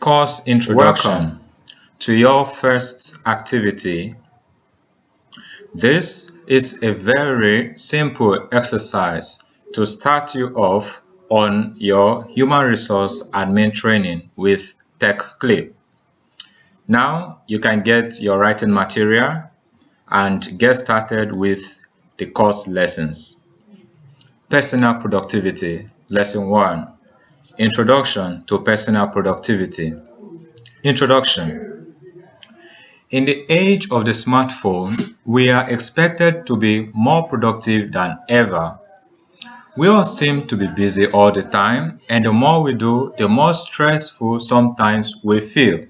Course Introduction. Welcome to your first activity. This is a very simple exercise to start you off on your human resource admin training with Tecfclip. Now you can get your writing material and get started with the course lessons. Personal Productivity, Lesson 1. Introduction to Personal Productivity. Introduction. In the age of the smartphone, we are expected to be more productive than ever. We all seem to be busy all the time, and the more we do, the more stressful sometimes we feel.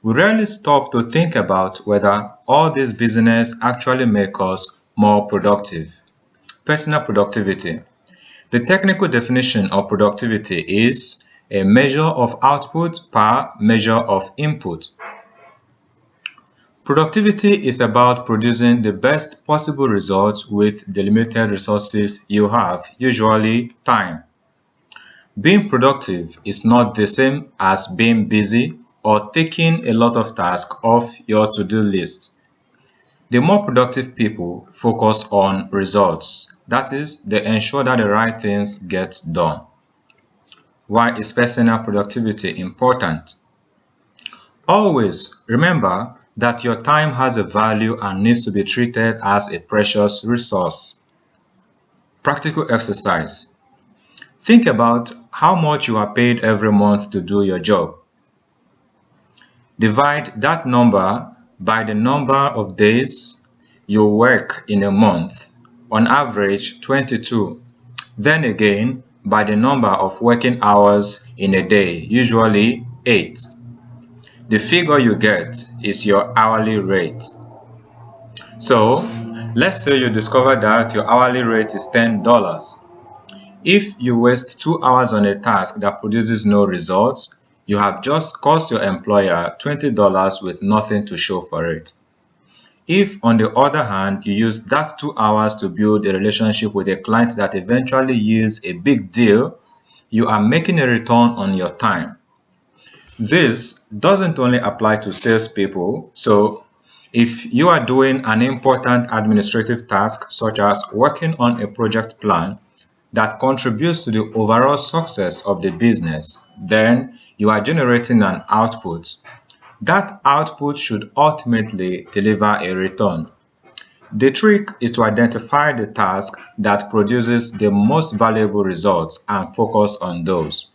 We rarely stop to think about whether all this busyness actually makes us more productive. Personal productivity. The technical definition of productivity is a measure of output per measure of input. Productivity is about producing the best possible results with the limited resources you have, usually time. Being productive is not the same as being busy or taking a lot of tasks off your to-do list. The more productive people focus on results. That is, they ensure that the right things get done. Why is personal productivity important? Always remember that your time has a value and needs to be treated as a precious resource. Practical exercise. Think about how much you are paid every month to do your job. Divide that number by the number of days you work in a month, on average 22. Then again by the number of working hours in a day, usually 8. The figure you get is your hourly rate. So, let's say you discover that your hourly rate is $10. If you waste 2 hours on a task that produces no results, you have just cost your employer $20 with nothing to show for it. If, on the other hand, you use that 2 hours to build a relationship with a client that eventually yields a big deal, you are making a return on your time. This doesn't only apply to salespeople, so if you are doing an important administrative task such as working on a project plan that contributes to the overall success of the business, then you are generating an output. That output should ultimately deliver a return. The trick is to identify the task that produces the most valuable results and focus on those.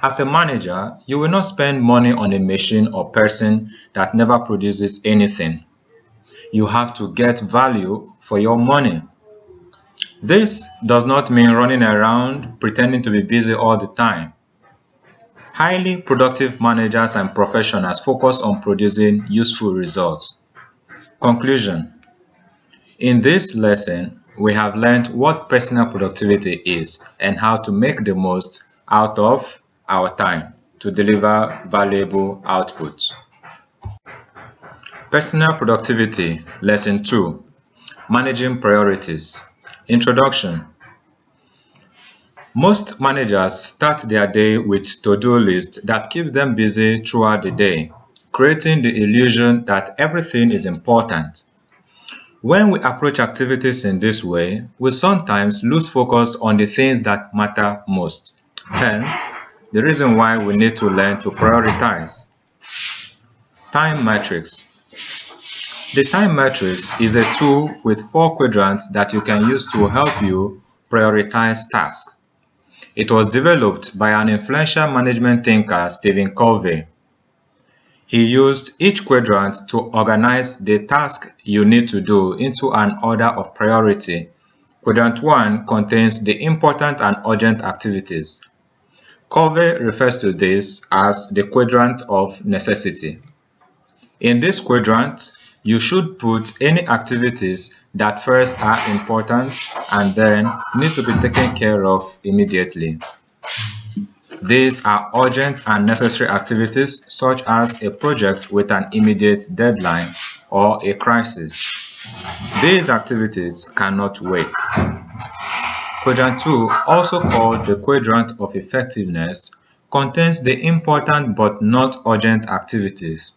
As a manager, you will not spend money on a machine or person that never produces anything. You have to get value for your money. This does not mean running around pretending to be busy all the time. Highly productive managers and professionals focus on producing useful results. Conclusion. In this lesson, we have learned what personal productivity is and how to make the most out of our time to deliver valuable output. Personal Productivity, Lesson 2. Managing Priorities. Introduction. Most managers start their day with to-do list that keeps them busy throughout the day, creating the illusion that everything is important. When we approach activities in this way, we sometimes lose focus on the things that matter most. Hence, the reason why we need to learn to prioritize. Time Matrix. The time matrix is a tool with 4 quadrants that you can use to help you prioritize tasks. It was developed by an influential management thinker, Stephen Covey. He used each quadrant to organize the task you need to do into an order of priority. Quadrant 1 contains the important and urgent activities. Covey refers to this as the Quadrant of Necessity. In this quadrant, you should put any activities that first are important and then need to be taken care of immediately. These are urgent and necessary activities such as a project with an immediate deadline or a crisis. These activities cannot wait. Quadrant 2, also called the Quadrant of Effectiveness, contains the important but not urgent activities.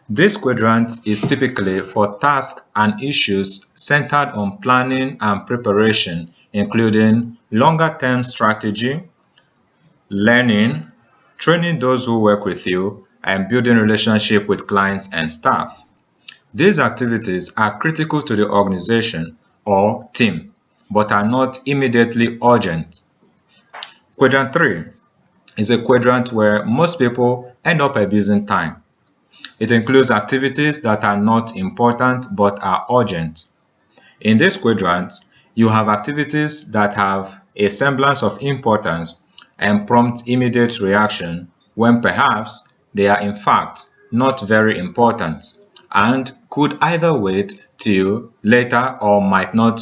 This quadrant is typically for tasks and issues centered on planning and preparation, including longer-term strategy, learning, training those who work with you, and building relationships with clients and staff. These activities are critical to the organization or team, but are not immediately urgent. Quadrant 3 is a quadrant where most people end up abusing time. It includes activities that are not important but are urgent. In this quadrant, you have activities that have a semblance of importance and prompt immediate reaction when perhaps they are in fact not very important and could either wait till later or might not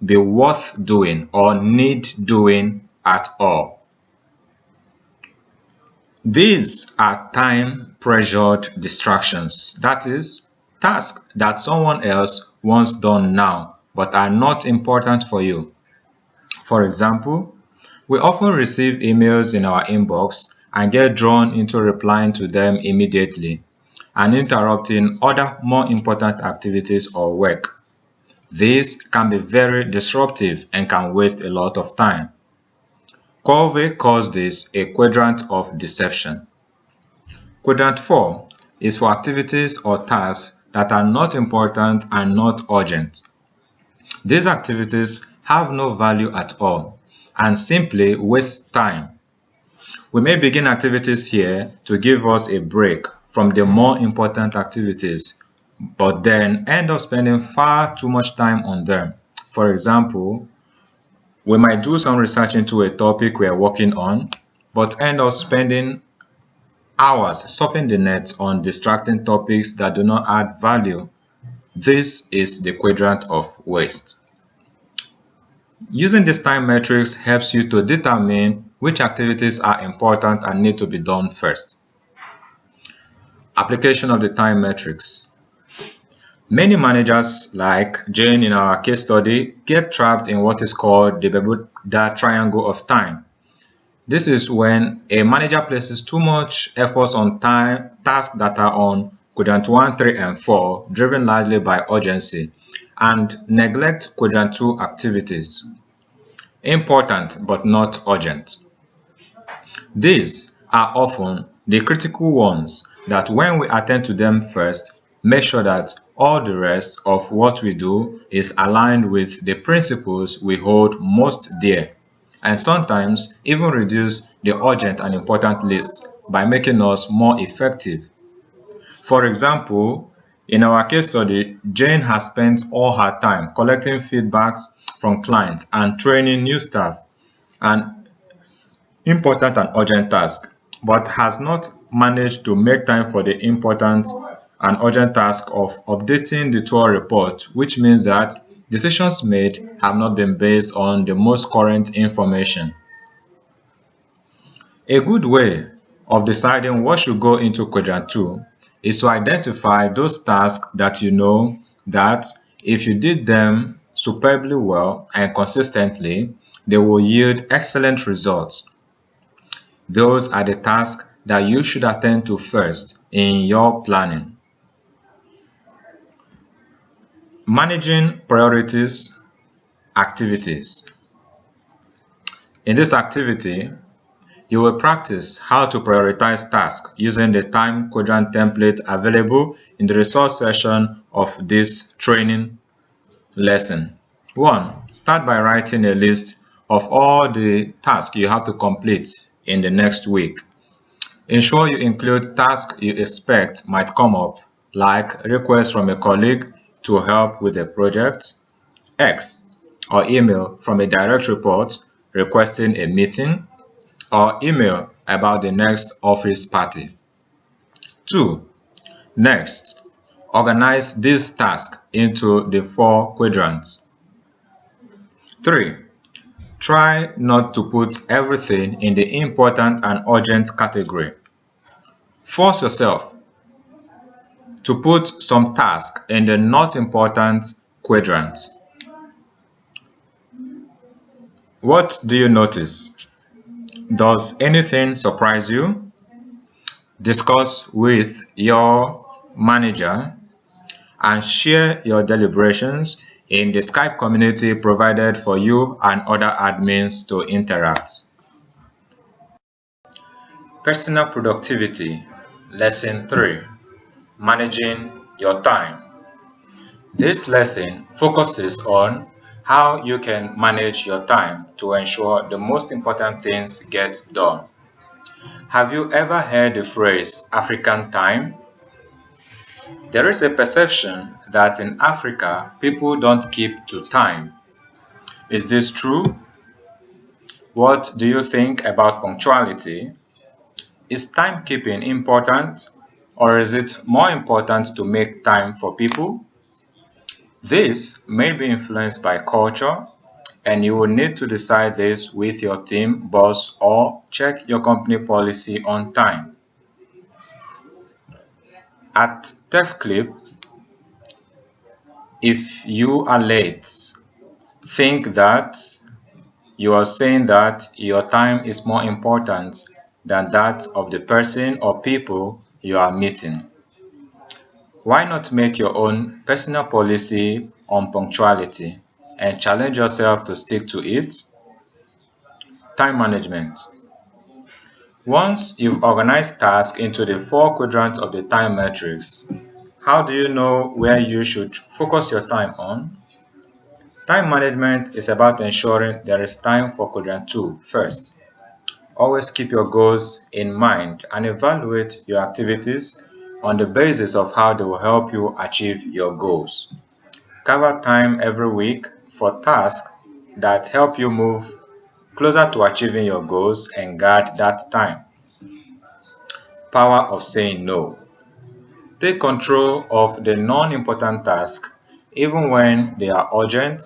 be worth doing or need doing at all. These are time-pressured distractions, that is, tasks that someone else wants done now but are not important for you. For example, we often receive emails in our inbox and get drawn into replying to them immediately and interrupting other more important activities or work. This can be very disruptive and can waste a lot of time. Covey calls this a quadrant of deception. Quadrant 4 is for activities or tasks that are not important and not urgent. These activities have no value at all and simply waste time. We may begin activities here to give us a break from the more important activities, but then end up spending far too much time on them. For example, we might do some research into a topic we are working on, but end up spending hours surfing the net on distracting topics that do not add value. This is the quadrant of waste. Using this time matrix helps you to determine which activities are important and need to be done first. Application of the time matrix. Many managers, like Jane in our case study, get trapped in what is called the Bermuda Triangle of time. This is when a manager places too much effort on tasks that are on Quadrant 1, 3, and 4, driven largely by urgency, and neglect Quadrant 2 activities. Important but not urgent. These are often the critical ones that when we attend to them first, make sure that all the rest of what we do is aligned with the principles we hold most dear, and sometimes even reduce the urgent and important list by making us more effective. For example, in our case study, Jane has spent all her time collecting feedbacks from clients and training new staff, an important and urgent task, but has not managed to make time for the important and urgent task of updating the tour report, which means that decisions made have not been based on the most current information. A good way of deciding what should go into Quadrant 2 is to identify those tasks that you know that if you did them superbly well and consistently, they will yield excellent results. Those are the tasks that you should attend to first in your planning. Managing priorities activities. In this activity, you will practice how to prioritize tasks using the time quadrant template available in the resource section of this training lesson. 1. Start by writing a list of all the tasks you have to complete in the next week. Ensure you include tasks you expect might come up, like requests from a colleague to help with a project, X, or email from a direct report requesting a meeting, or email about the next office party. 2. Next, organize these tasks into the 4 quadrants. 3. Try not to put everything in the important and urgent category. Force yourself to put some tasks in the not important quadrant. What do you notice? Does anything surprise you? Discuss with your manager and share your deliberations in the Skype community provided for you and other admins to interact. Personal Productivity Lesson 3: Managing Your Time. This lesson focuses on how you can manage your time to ensure the most important things get done. Have you ever heard the phrase African time? There is a perception that in Africa people don't keep to time. Is this true? What do you think about punctuality? Is timekeeping important, or is it more important to make time for people? This may be influenced by culture, and you will need to decide this with your team boss or check your company policy on time. At Tecfclip, if you are late, think that you are saying that your time is more important than that of the person or people you are meeting. Why not make your own personal policy on punctuality and challenge yourself to stick to it? Time management. Once you've organized tasks into the 4 quadrants of the time matrix, how do you know where you should focus your time on? Time management is about ensuring there is time for Quadrant 2 first. Always keep your goals in mind and evaluate your activities on the basis of how they will help you achieve your goals. Cover time every week for tasks that help you move closer to achieving your goals and guard that time. Power of saying no. Take control of the non-important tasks even when they are urgent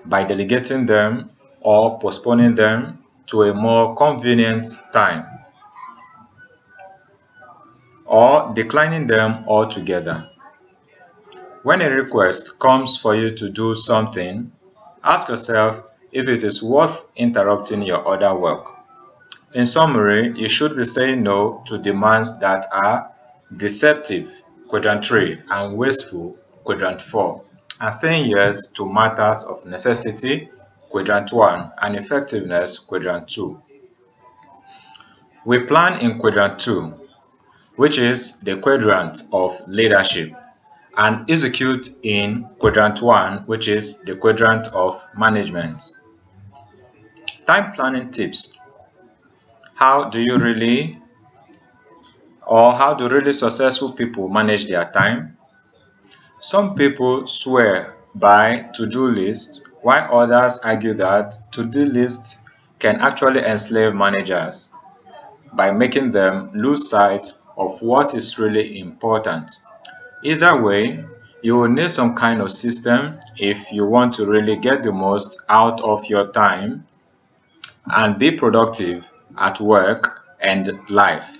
by delegating them or postponing them to a more convenient time, or declining them altogether. When a request comes for you to do something, ask yourself if it is worth interrupting your other work. In summary, you should be saying no to demands that are deceptive, Quadrant 3, and wasteful, Quadrant 4, and saying yes to matters of necessity, Quadrant 1, and effectiveness, Quadrant 2. We plan in Quadrant 2, which is the quadrant of leadership, and execute in Quadrant 1, which is the quadrant of management. Time planning tips. How do really successful people manage their time? Some people swear by to-do lists, while others argue that to-do lists can actually enslave managers by making them lose sight of what is really important. Either way, you will need some kind of system if you want to really get the most out of your time and be productive at work and life.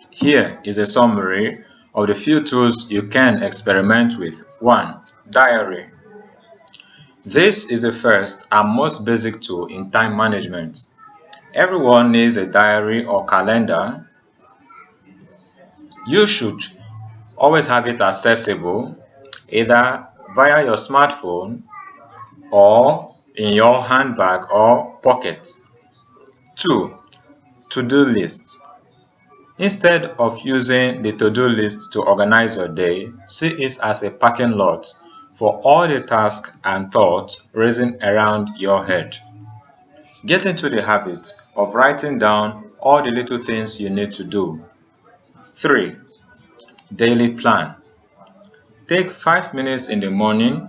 Here is a summary of the few tools you can experiment with. 1. Diary. This is the first and most basic tool in time management. Everyone needs a diary or calendar. You should always have it accessible, either via your smartphone or in your handbag or pocket. 2. To-do list. Instead of using the to-do list to organize your day, see it as a parking lot for all the tasks and thoughts racing around your head. Get into the habit of writing down all the little things you need to do. 3. Daily plan. Take 5 minutes in the morning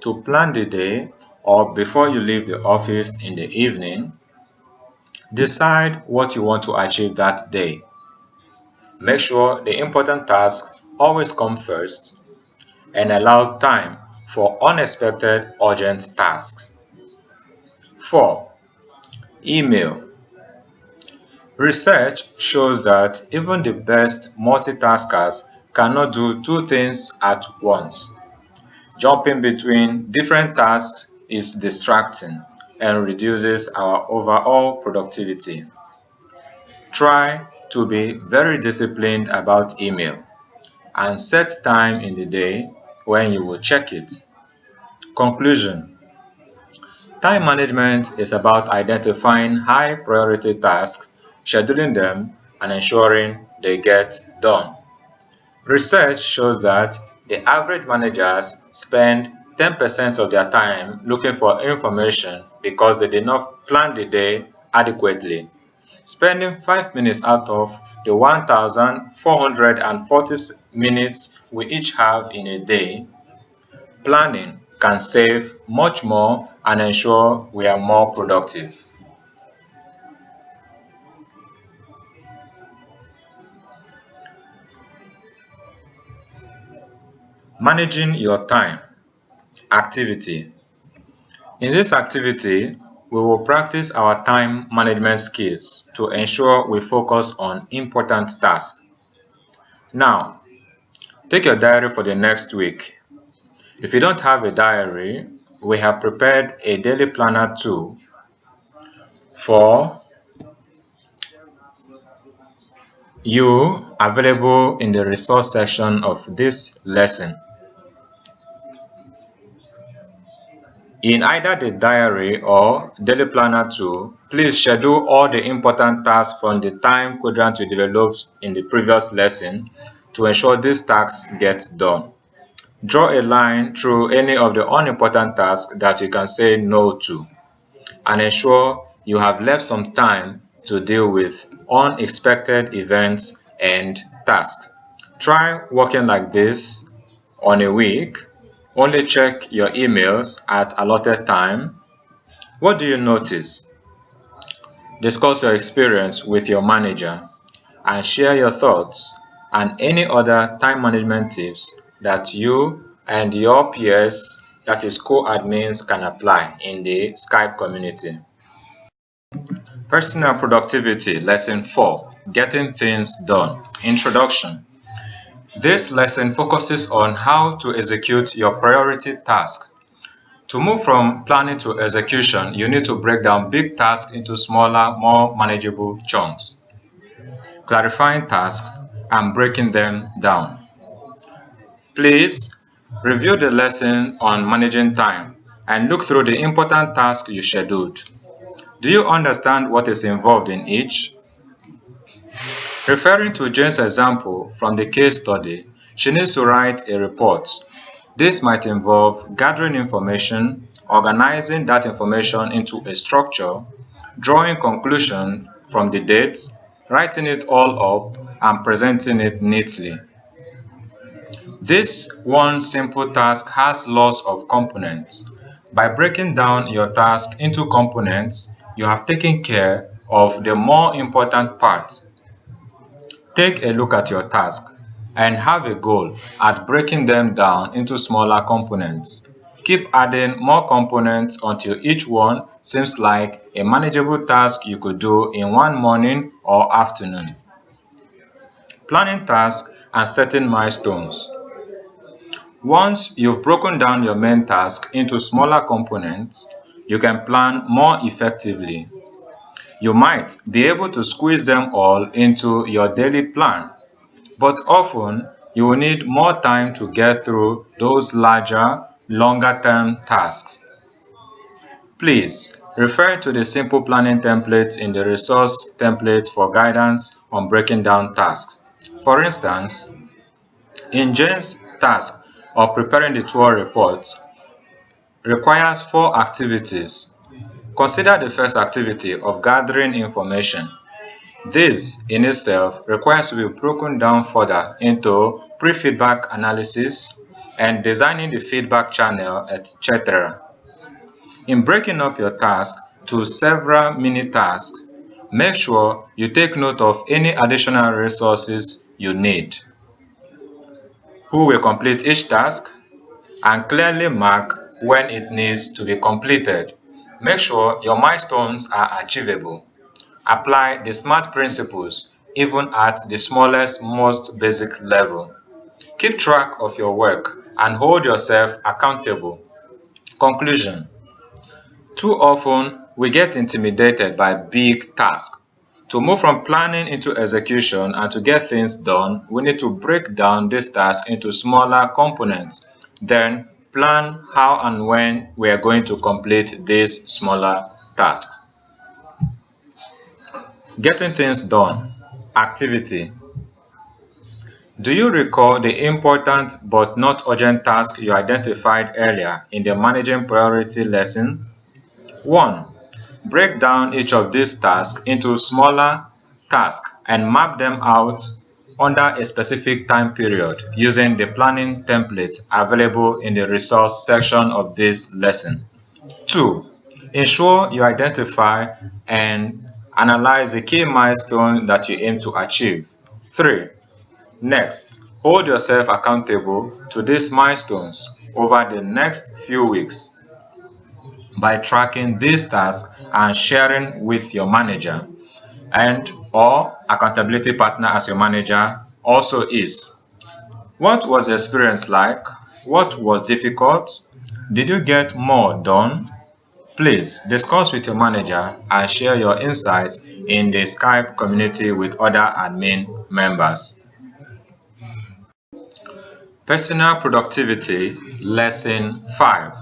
to plan the day, or before you leave the office in the evening. Decide what you want to achieve that day. Make sure the important tasks always come first and allow time for unexpected urgent tasks. 4. Email. Research shows that even the best multitaskers cannot do 2 things at once. Jumping between different tasks is distracting, and reduces our overall productivity. Try to be very disciplined about email and set time in the day when you will check it. Conclusion: time management is about identifying high priority tasks, scheduling them, and ensuring they get done. Research shows that the average managers spend 10% of their time looking for information because they did not plan the day adequately. Spending 5 minutes out of the 1,440 minutes we each have in a day, planning can save much more and ensure we are more productive. Managing your time. Activity. In this activity, we will practice our time management skills to ensure we focus on important tasks. Now, take your diary for the next week. If you don't have a diary, we have prepared a daily planner tool for you available in the resource section of this lesson. In either the diary or daily planner tool, please schedule all the important tasks from the time quadrant you developed in the previous lesson to ensure these tasks get done. Draw a line through any of the unimportant tasks that you can say no to, and ensure you have left some time to deal with unexpected events and tasks. Try working like this on a week. Only check your emails at allotted time. What do you notice? Discuss your experience with your manager and share your thoughts and any other time management tips that you and your peers, that is co-admins, can apply in the Skype community. Personal Productivity Lesson 4: Getting Things Done. Introduction. This lesson focuses on how to execute your priority task. To move from planning to execution, you need to break down big tasks into smaller, more manageable chunks. Clarifying tasks and breaking them down. Please review the lesson on managing time and look through the important tasks you scheduled. Do you understand what is involved in each? Referring to Jane's example from the case study, she needs to write a report. This might involve gathering information, organizing that information into a structure, drawing conclusions from the date, writing it all up, and presenting it neatly. This one simple task has lots of components. By breaking down your task into components, you have taken care of the more important part. Take a look at your task and have a goal at breaking them down into smaller components. Keep adding more components until each one seems like a manageable task you could do in one morning or afternoon. Planning tasks and setting milestones. Once you've broken down your main task into smaller components, you can plan more effectively. You might be able to squeeze them all into your daily plan, but often you will need more time to get through those larger, longer-term tasks. Please refer to the simple planning template in the resource template for guidance on breaking down tasks. For instance, in Jane's task of preparing the tour report requires 4 activities. Consider the first activity of gathering information. This in itself requires to be broken down further into pre-feedback analysis and designing the feedback channel, etc. In breaking up your task to several mini tasks, make sure you take note of any additional resources you need, who will complete each task, and clearly mark when it needs to be completed. Make sure your milestones are achievable. Apply the SMART principles even at the smallest, most basic level. Keep track of your work and hold yourself accountable. Conclusion: Too often, we get intimidated by big tasks. To move from planning into execution and to get things done, we need to break down this task into smaller components. Then plan how and when we are going to complete these smaller tasks. Getting things done. Activity. Do you recall the important but not urgent task you identified earlier in the managing priority lesson? 1. Break down each of these tasks into smaller tasks and map them out under a specific time period using the planning template available in the resource section of this lesson. 2. Ensure you identify and analyze the key milestone that you aim to achieve. 3. Next, hold yourself accountable to these milestones over the next few weeks by tracking these tasks and sharing with your manager and or accountability partner as your manager also is. What was the experience like? What was difficult? Did you get more done? Please discuss with your manager and share your insights in the Skype community with other admin members. Personal Productivity Lesson 5.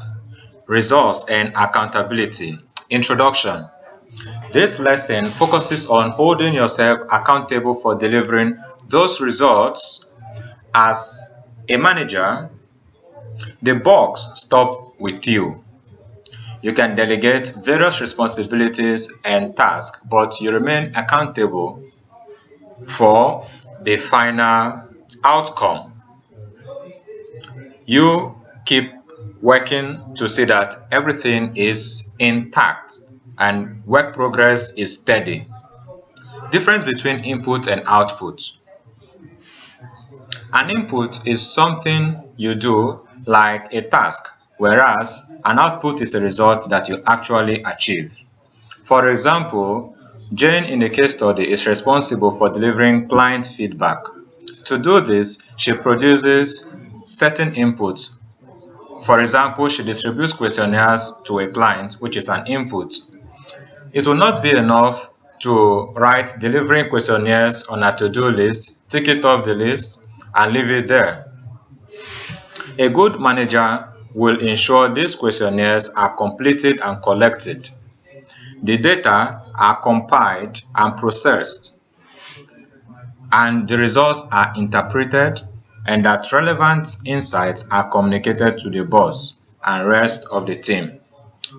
Results and Accountability. Introduction. This lesson focuses on holding yourself accountable for delivering those results. As a manager, the buck stops with you. You can delegate various responsibilities and tasks, but you remain accountable for the final outcome. You keep working to see that everything is intact and work progress is steady. Difference between input and output. An input is something you do, like a task, whereas an output is a result that you actually achieve. For example, Jane in the case study is responsible for delivering client feedback. To do this, she produces certain inputs. For example, she distributes questionnaires to a client, which is an input. It will not be enough to write delivering questionnaires on a to-do list, tick it off the list, and leave it there. A good manager will ensure these questionnaires are completed and collected. The data are compiled and processed, and the results are interpreted, and that relevant insights are communicated to the boss and rest of the team.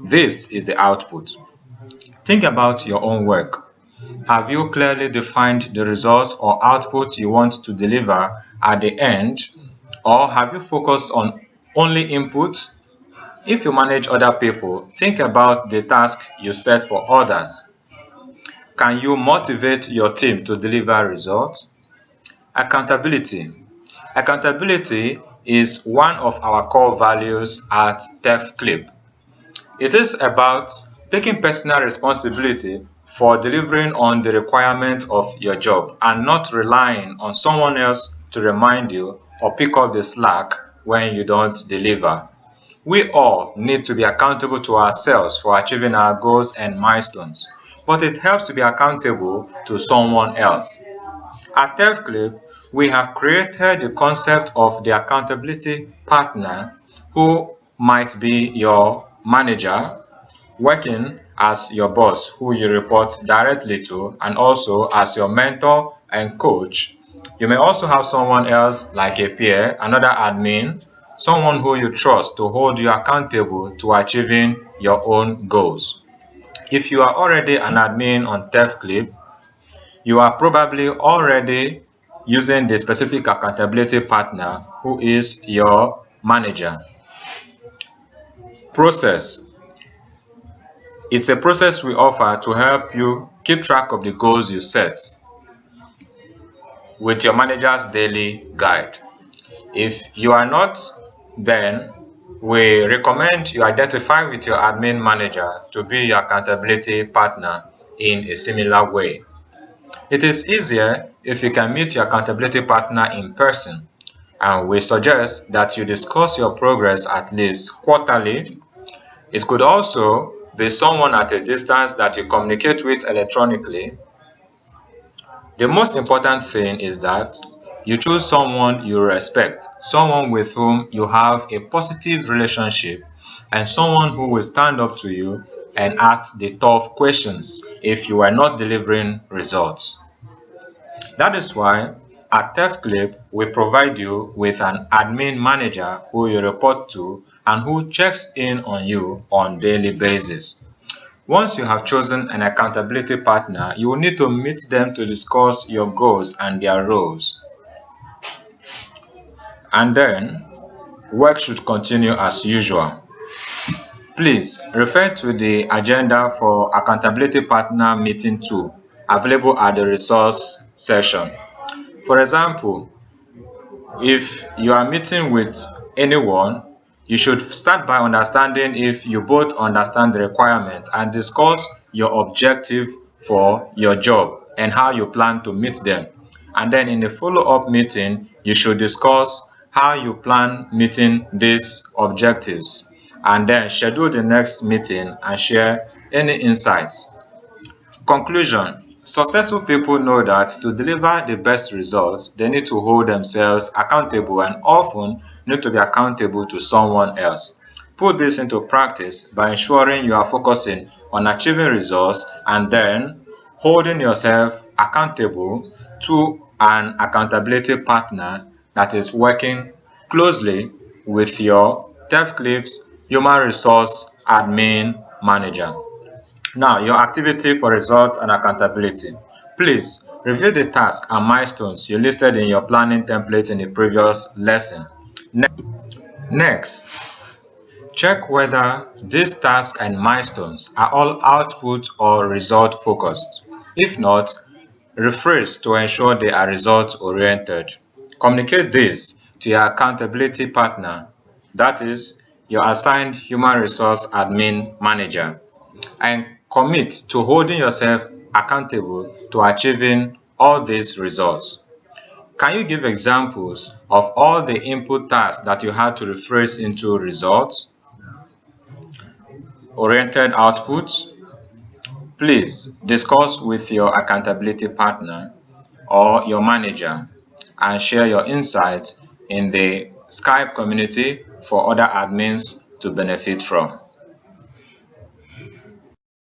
This is the output. Think about your own work. Have you clearly defined the results or output you want to deliver at the end, or have you focused on only input? If you manage other people, think about the task you set for others. Can you motivate your team to deliver results? Accountability. Accountability is one of our core values at Tecfclip. It is about taking personal responsibility for delivering on the requirement of your job and not relying on someone else to remind you or pick up the slack when you don't deliver. We all need to be accountable to ourselves for achieving our goals and milestones, but it helps to be accountable to someone else. At Tecfclip, we have created the concept of the accountability partner, who might be your manager, working as your boss who you report directly to, and also as your mentor and coach. You may also have someone else like a peer, another admin, someone who you trust to hold you accountable to achieving your own goals. If you are already an admin on Tecfclip, you are probably already using the specific accountability partner who is your manager. Process. It's a process we offer to help you keep track of the goals you set with your manager's daily guide. If you are not, then we recommend you identify with your admin manager to be your accountability partner in a similar way. It is easier if you can meet your accountability partner in person, and we suggest that you discuss your progress at least quarterly. It could also be someone at a distance that you communicate with electronically, the most important thing is that you choose someone you respect, someone with whom you have a positive relationship, and someone who will stand up to you and ask the tough questions if you are not delivering results. That is why at Tecfclip, we provide you with an admin manager who you report to and who checks in on you on a daily basis. Once you have chosen an accountability partner, you will need to meet them to discuss your goals and their roles. And then, work should continue as usual. Please refer to the agenda for Accountability Partner Meeting 2, available at the resource section. For example, if you are meeting with anyone, you should start by understanding if you both understand the requirement and discuss your objective for your job and how you plan to meet them. And then in the follow-up meeting, you should discuss how you plan meeting these objectives, and then schedule the next meeting and share any insights. Conclusion: successful people know that to deliver the best results, they need to hold themselves accountable and often need to be accountable to someone else. Put this into practice by ensuring you are focusing on achieving results and then holding yourself accountable to an accountability partner that is working closely with your Tecfclip's human resource admin manager. Now, your activity for results and accountability. Please review the tasks and milestones you listed in your planning template in the previous lesson. Next, check whether these tasks and milestones are all output or result focused. If not, rephrase to ensure they are result oriented. Communicate this to your accountability partner, that is, your assigned human resource admin manager, and commit to holding yourself accountable to achieving all these results. Can you give examples of all the input tasks that you had to rephrase into results oriented outputs? Please discuss with your accountability partner or your manager and share your insights in the Skype community for other admins to benefit from.